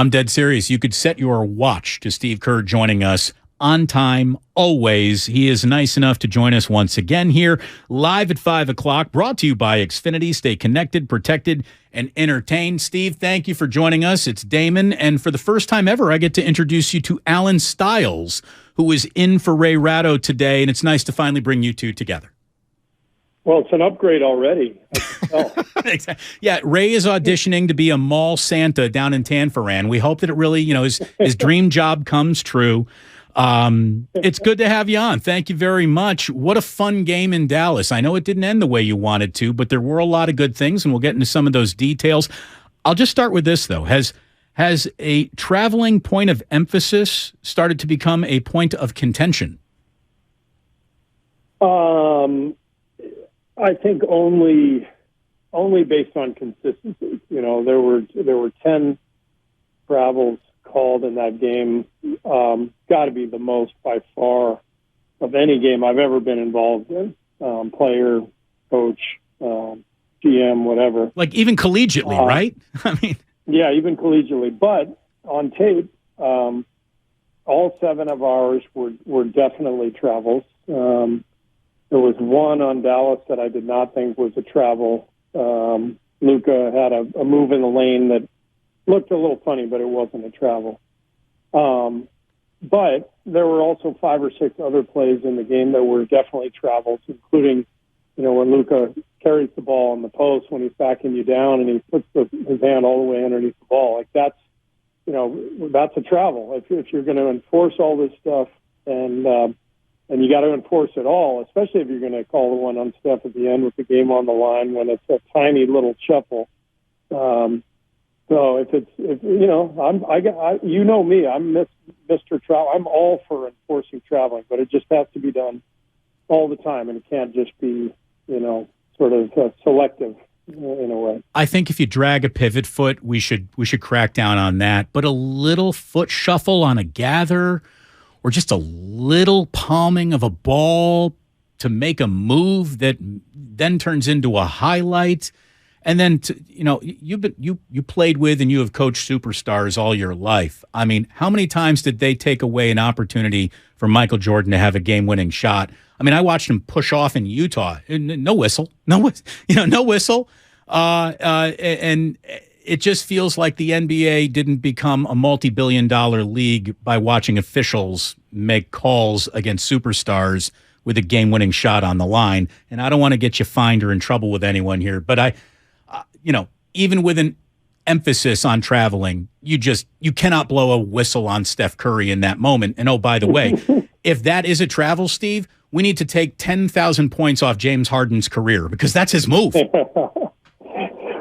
I'm dead serious. You could set your watch to Steve Kerr joining us on time, always. He is nice enough to join us once again here, live at 5 o'clock, brought to you by Xfinity. Stay connected, protected, and entertained. Steve, thank you for joining us. It's Damon, and for the first time ever, I get to introduce you to Allen Stiles, who is in for Ray Ratto today, and it's nice to finally bring you two together. Well, it's an upgrade already. Exactly. Yeah, Ray is auditioning to be a mall Santa down in Tanforan. We hope that it really, his dream job comes true. It's good to have you on. Thank you very much. What a fun game in Dallas. I know it didn't end the way you wanted to, but there were a lot of good things, and we'll get into some of those details. I'll just start with this, though. Has a traveling point of emphasis started to become a point of contention? I think only based on consistency. There were 10 travels called in that game. Got to be the most by far of any game I've ever been involved in. Player, coach, GM, whatever. Like even collegiately, right? I mean, yeah, even collegiately. But on tape, all 7 of ours were definitely travels. There was one on Dallas that I did not think was a travel. Luka had a move in the lane that looked a little funny, but it wasn't a travel. But there were also 5 or 6 other plays in the game that were definitely travels, including, when Luka carries the ball on the post when he's backing you down and he puts his hand all the way underneath the ball. Like that's a travel. If you're going to enforce all this stuff and you got to enforce it all, especially if you're going to call the one on Steph at the end with the game on the line when it's a tiny little shuffle. So me, I'm Mr. Travel. I'm all for enforcing traveling, but it just has to be done all the time, and it can't just be, sort of selective in a way. I think if you drag a pivot foot, we should crack down on that. But a little foot shuffle on a gather, or just a little palming of a ball to make a move that then turns into a highlight. And then, you played with and you have coached superstars all your life. I mean, how many times did they take away an opportunity for Michael Jordan to have a game-winning shot? I mean, I watched him push off in Utah. No whistle. No whistle. And it just feels like the NBA didn't become a multi-billion-dollar league by watching officials make calls against superstars with a game-winning shot on the line. And I don't want to get you fined or in trouble with anyone here, but even with an emphasis on traveling, you cannot blow a whistle on Steph Curry in that moment. And, oh, by the way, if that is a travel, Steve, we need to take 10,000 points off James Harden's career because that's his move.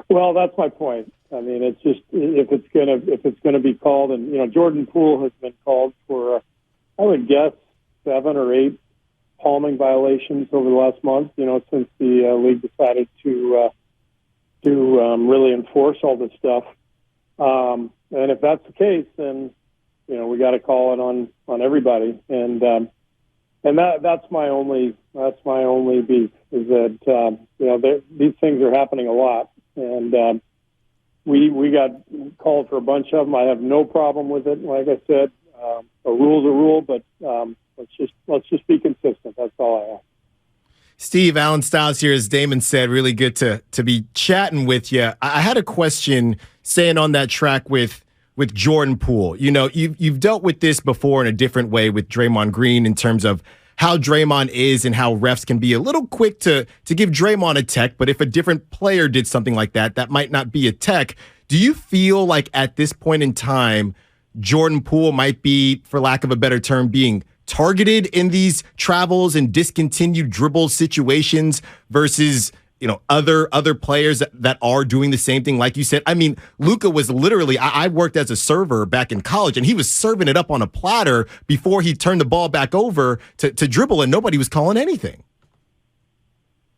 Well, that's my point. I mean, it's just if it's gonna be called, and Jordan Poole has been called for, I would guess 7 or 8 palming violations over the last month. Since the league decided to really enforce all this stuff. And if that's the case, then we got to call it on everybody. And that's my only beef is that these things are happening a lot. And we got called for a bunch of them. I have no problem with it. Like I said, a rule's a rule, but let's just be consistent. That's all I ask. Steve, Allen Stiles here, as Damon said, really good to be chatting with you. I had a question staying on that track with Jordan Poole. You've dealt with this before in a different way with Draymond Green in terms of how Draymond is and how refs can be a little quick to give Draymond a tech, but if a different player did something like that, that might not be a tech. Do you feel like at this point in time, Jordan Poole might be, for lack of a better term, being targeted in these travels and discontinued dribble situations versus other players that are doing the same thing? Like you said, I mean, Luka was literally, I worked as a server back in college, and he was serving it up on a platter before he turned the ball back over to dribble, and nobody was calling anything.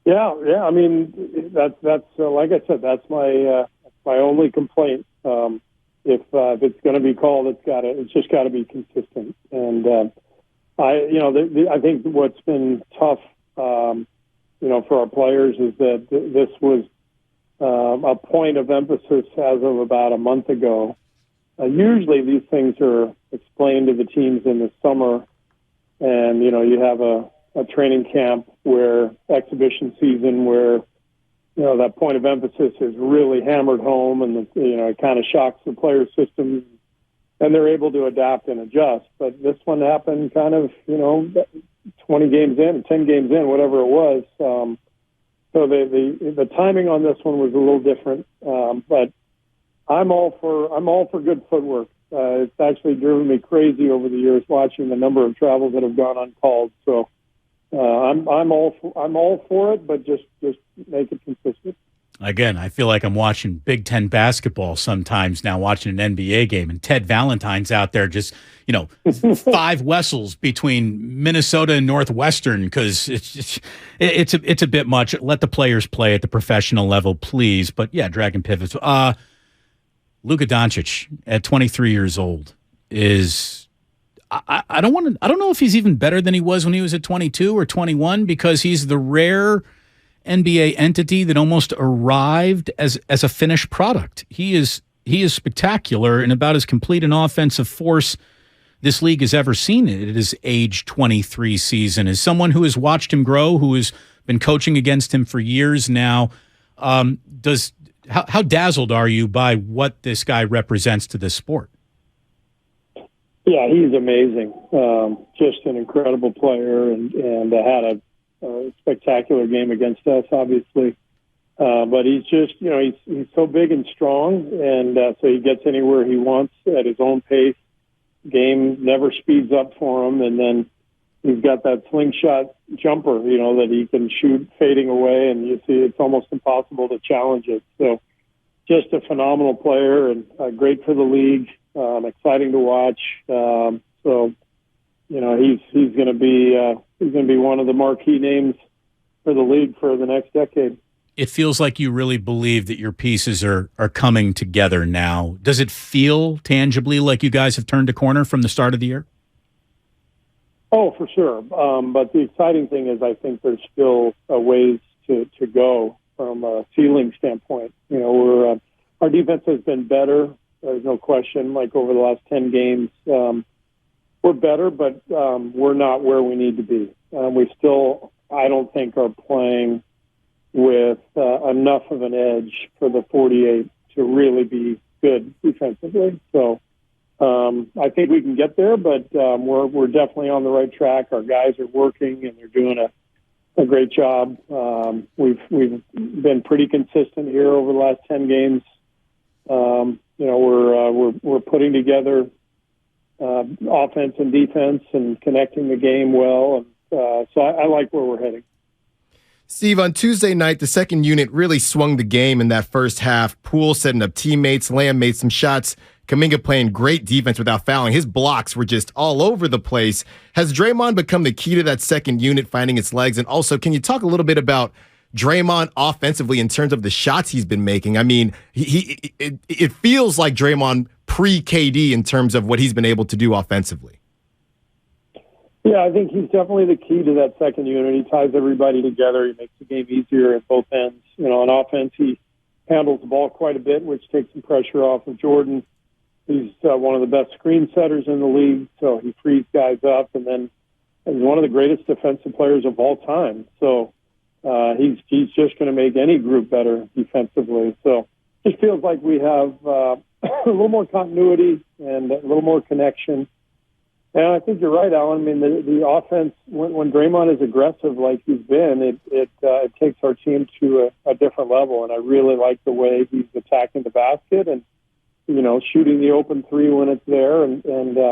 Yeah. I mean, that's like I said, that's my only complaint. If it's going to be called, it's just got to be consistent. And I think what's been tough, for our players is that this was a point of emphasis as of about a month ago. Usually these things are explained to the teams in the summer, and you have a training camp where exhibition season where that point of emphasis is really hammered home, and it kind of shocks the player system, and they're able to adapt and adjust. But this one happened kind of 20 games in, 10 games in, whatever it was. So the timing on this one was a little different, but I'm all for good footwork. It's actually driven me crazy over the years watching the number of travels that have gone uncalled. So I'm all for it, but just make it consistent. Again, I feel like I'm watching Big Ten basketball sometimes now, watching an NBA game, and Ted Valentine's out there just, 5 Wessels between Minnesota and Northwestern, because it's a bit much. Let the players play at the professional level, please. But yeah, dragging pivots. Luka Doncic at 23 years old is. I don't know if he's even better than he was when he was at 22 or 21, because he's the rare NBA entity that almost arrived as a finished product. He is spectacular and about as complete an offensive force this league has ever seen it at his age 23 season. As someone who has watched him grow, who has been coaching against him for years now, how dazzled are you by what this guy represents to this sport? Yeah, he's amazing. Just an incredible player, and had a spectacular game against us, obviously. But he's just, he's so big and strong, and so he gets anywhere he wants at his own pace. Game never speeds up for him, and then he's got that slingshot jumper, that he can shoot fading away, and you see it's almost impossible to challenge it. So just a phenomenal player, and great for the league. Exciting to watch. So he's going to be one of the marquee names for the league for the next decade. It feels like you really believe that your pieces are coming together now. Does it feel tangibly like you guys have turned a corner from the start of the year? Oh, for sure. But the exciting thing is I think there's still a ways to go from a ceiling standpoint. Our defense has been better. There's no question. Like over the last 10 games, we're better, but we're not where we need to be. We still, I don't think, are playing with enough of an edge for the 48 to really be good defensively. So I think we can get there, but we're definitely on the right track. Our guys are working, and they're doing a great job. We've been pretty consistent here over the last 10 games. We're putting together offense and defense and connecting the game well, and so I like where we're heading. Steve, on Tuesday night, the second unit really swung the game in that first half. Poole setting up teammates, Lamb made some shots. Kuminga playing great defense without fouling. His blocks were just all over the place. Has Draymond become the key to that second unit finding its legs? And also, can you talk a little bit about Draymond offensively in terms of the shots he's been making? I mean, it feels like Draymond pre-KD in terms of what he's been able to do offensively. Yeah, I think he's definitely the key to that second unit. He ties everybody together. He makes the game easier at both ends. On offense, he handles the ball quite a bit, which takes some pressure off of Jordan. He's one of the best screen setters in the league, so he frees guys up, and then he's one of the greatest defensive players of all time. So he's just going to make any group better defensively. So it just feels like we have a little more continuity and a little more connection. And I think you're right, Alan. I mean, the offense, when Draymond is aggressive like he's been, it takes our team to a different level. And I really like the way he's attacking the basket and, shooting the open three when it's there and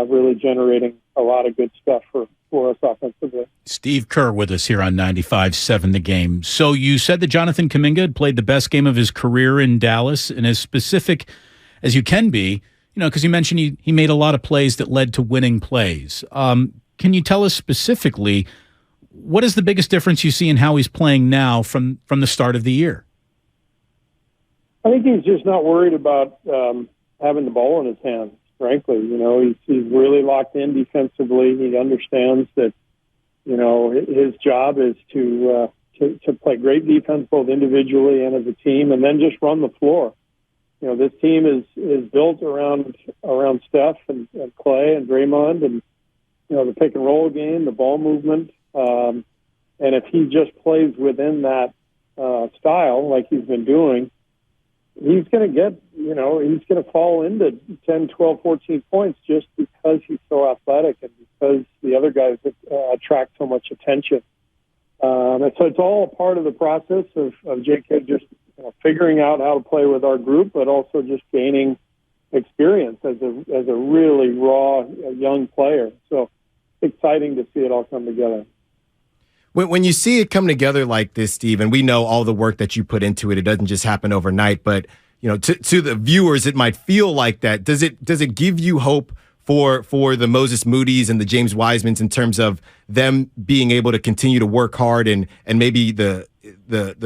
really generating a lot of good stuff for us offensively. Steve Kerr with us here on 95.7 The Game. So you said that Jonathan Kuminga had played the best game of his career in Dallas, and as specific as you can be, because you mentioned he made a lot of plays that led to winning plays. Can you tell us specifically what is the biggest difference you see in how he's playing now from the start of the year? I think he's just not worried about having the ball in his hands, frankly. He's really locked in defensively. He understands that, his job is to play great defense both individually and as a team, and then just run the floor. this team is built around Steph and Clay and Draymond, and the pick and roll game, the ball movement, and if he just plays within that style like he's been doing, he's going to get, he's going to fall into 10, 12, 14 points just because he's so athletic and because the other guys attract so much attention. And so it's all a part of the process of JK just figuring out how to play with our group, but also just gaining experience as a really raw young player. So exciting to see it all come together. When you see it come together like this, Steve, and we know all the work that you put into it, it doesn't just happen overnight, but to the viewers, it might feel like that. Does it give you hope for the Moses Moody's and the James Wisemans in terms of them being able to continue to work hard and maybe the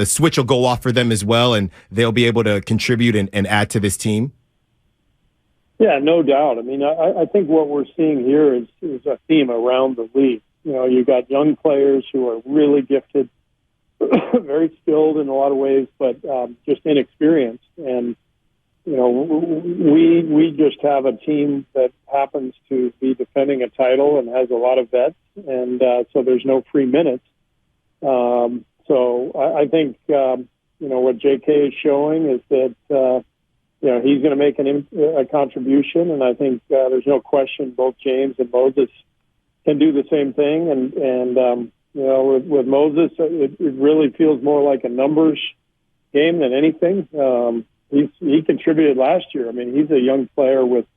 switch will go off for them as well and they'll be able to contribute and add to this team? Yeah, no doubt. I mean, I think what we're seeing here is a theme around the league. You've got young players who are really gifted, very skilled in a lot of ways, but just inexperienced. And, we just have a team that happens to be defending a title and has a lot of vets, and so there's no free minutes. So I think, what JK is showing is that, he's going to make a contribution, and I think there's no question both James and Moses can do the same thing. And with Moses, it really feels more like a numbers game than anything. He contributed last year. I mean, he's a young player with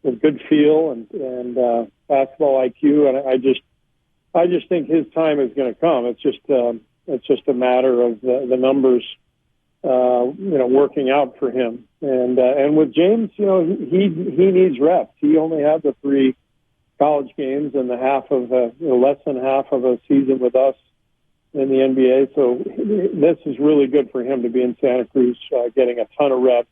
good feel and basketball IQ, and I just think his time is going to come. It's just a matter of the numbers, working out for him. And with James, he needs reps. He only had the 3 college games and less than half of a season with us in the NBA. So this is really good for him to be in Santa Cruz, getting a ton of reps,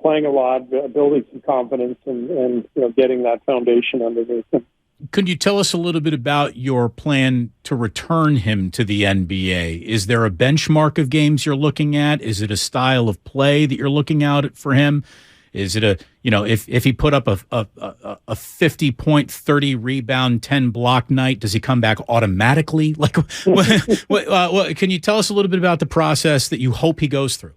playing a lot, building some confidence, and getting that foundation underneath him. Could you tell us a little bit about your plan to return him to the NBA? Is there a benchmark of games you're looking at? Is it a style of play that you're looking out for him? Is it if he put up a 50 point, 30 rebound, 10 block night, does he come back automatically? Like, what can you tell us a little bit about the process that you hope he goes through?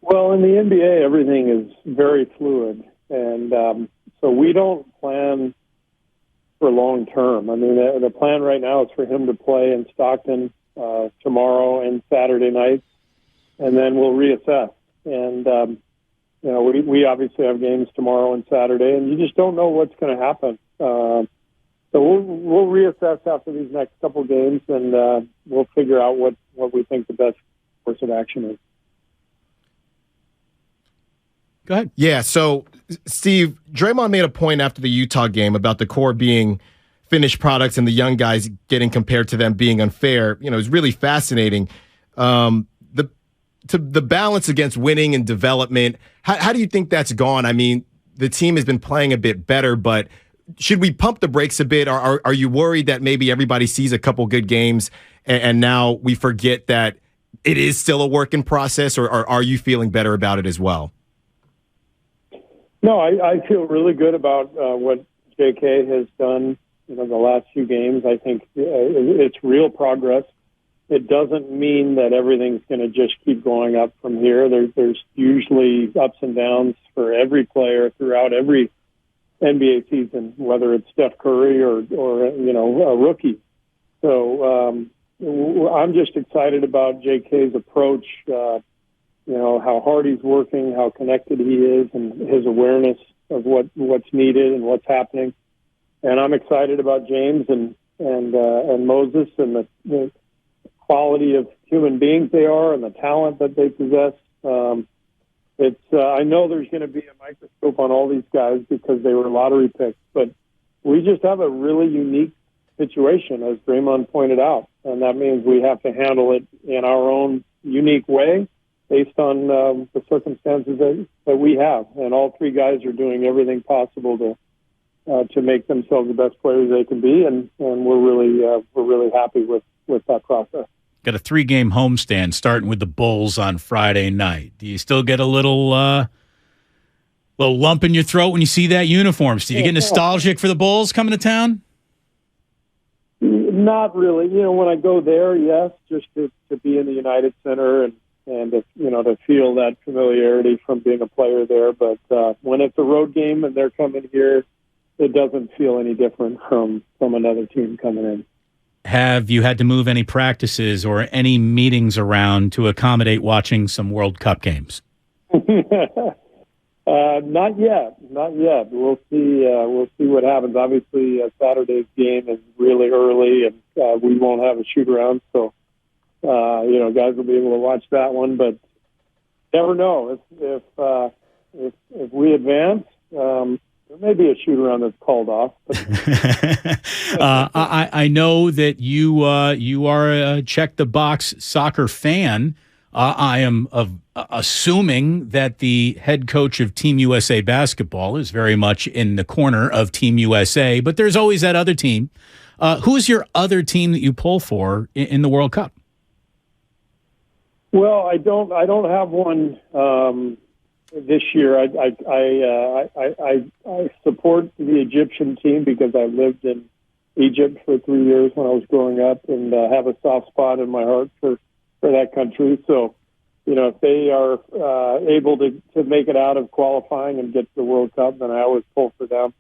Well, in the NBA, everything is very fluid, and so we don't plan for long term. I mean, the plan right now is for him to play in Stockton tomorrow and Saturday nights, and then we'll reassess. And, we obviously have games tomorrow and Saturday, and you just don't know what's going to happen. So we'll reassess after these next couple games, and we'll figure out what we think the best course of action is. Go ahead. Yeah, so, Steve, Draymond made a point after the Utah game about the core being finished products and the young guys getting compared to them being unfair. It was really fascinating. The balance against winning and development, how do you think that's gone? I mean, the team has been playing a bit better, but should we pump the brakes a bit? Are you worried that maybe everybody sees a couple good games and now we forget that it is still a work in process, or are you feeling better about it as well? No, I feel really good about what JK has done the last few games. I think it's real progress. It doesn't mean that everything's going to just keep going up from here. There's usually ups and downs for every player throughout every NBA season, whether it's Steph Curry or a rookie. So I'm just excited about JK's approach, how hard he's working, how connected he is, and his awareness of what's needed and what's happening. And I'm excited about James and Moses and the quality of human beings they are and the talent that they possess. I know there's going to be a microscope on all these guys because they were lottery picks, but we just have a really unique situation, as Draymond pointed out, and that means we have to handle it in our own unique way based on the circumstances that we have. And all 3 guys are doing everything possible to make themselves the best players they can be, and we're really happy with that process. Got a 3-game homestand starting with the Bulls on Friday night. Do you still get a little lump in your throat when you see that uniform? Do you get nostalgic for the Bulls coming to town? Not really. When I go there, yes, just to be in the United Center and to feel that familiarity from being a player there. But when it's a road game and they're coming here, it doesn't feel any different from another team coming in. Have you had to move any practices or any meetings around to accommodate watching some World Cup games? Not yet. We'll see. We'll see what happens. Obviously, Saturday's game is really early, and we won't have a shoot around, so guys will be able to watch that one. But never know if we advance. There may be a shoot around that's called off. I know that you are a check the box soccer fan. I am assuming that the head coach of Team USA basketball is very much in the corner of Team USA, but there's always that other team. Who's your other team that you pull for in the World Cup? Well, I don't have one this year. I support the Egyptian team because I lived in Egypt for 3 years when I was growing up, and have a soft spot in my heart for that country. So, if they are able to make it out of qualifying and get to the World Cup, then I always pull for them.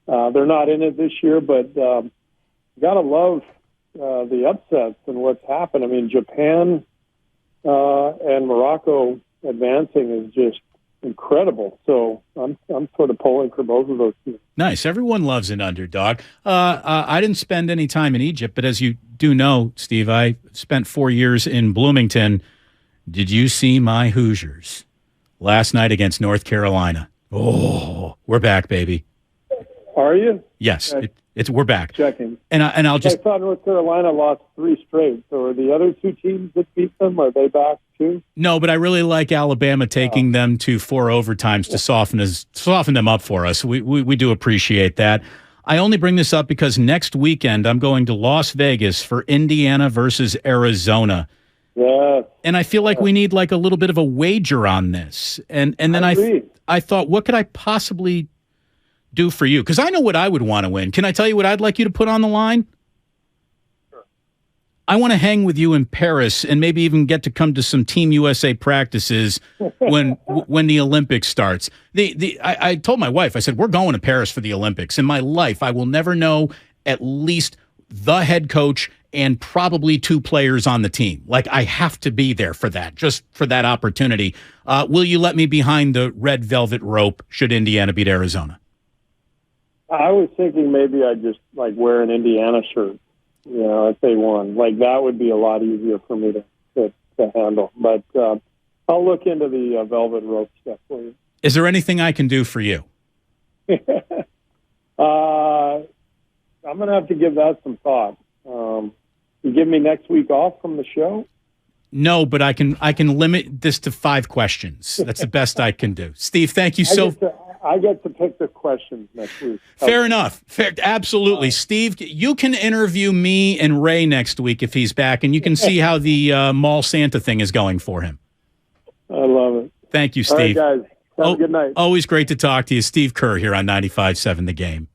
They're not in it this year, but gotta love the upsets and what's happened. I mean, Japan and Morocco advancing is just incredible. So I'm sort of pulling for both of those teams. Nice. Everyone loves an underdog. I didn't spend any time in Egypt, but as you do know, Steve, I spent 4 years in Bloomington. Did you see my Hoosiers last night against North Carolina? Oh, we're back, baby. Are you? Yes, we're back. Checking. And I'll just. I thought North Carolina lost 3 straight. So are the other 2 teams that beat them, are they back too? No, but I really like Alabama taking them to 4 overtimes to soften them up for us. We do appreciate that. I only bring this up because next weekend I'm going to Las Vegas for Indiana versus Arizona. Yeah. And I feel like we need like a little bit of a wager on this. And then I thought, what could I possibly do for you? Because I know what I would want to win. Can I tell you what I'd like you to put on the line? Sure. I want to hang with you in Paris and maybe even get to come to some Team USA practices when the Olympics starts. I told my wife, I said, we're going to Paris for the Olympics. In my life, I will never know at least the head coach and probably 2 players on the team. Like, I have to be there for that, just for that opportunity. Will you let me behind the red velvet rope should Indiana beat Arizona? I was thinking maybe I'd just wear an Indiana shirt, if they won. That would be a lot easier for me to handle. But I'll look into the velvet rope stuff for you. Is there anything I can do for you? I'm going to have to give that some thought. You give me next week off from the show? No, but I can limit this to 5 questions. That's the best I can do. Steve, thank you I get to pick the questions next week. Fair enough. Absolutely. Steve, you can interview me and Ray next week if he's back, and you can see how the Mall Santa thing is going for him. I love it. Thank you, Steve. All right, guys. Have a good night. Always great to talk to you. Steve Kerr here on 95.7 The Game.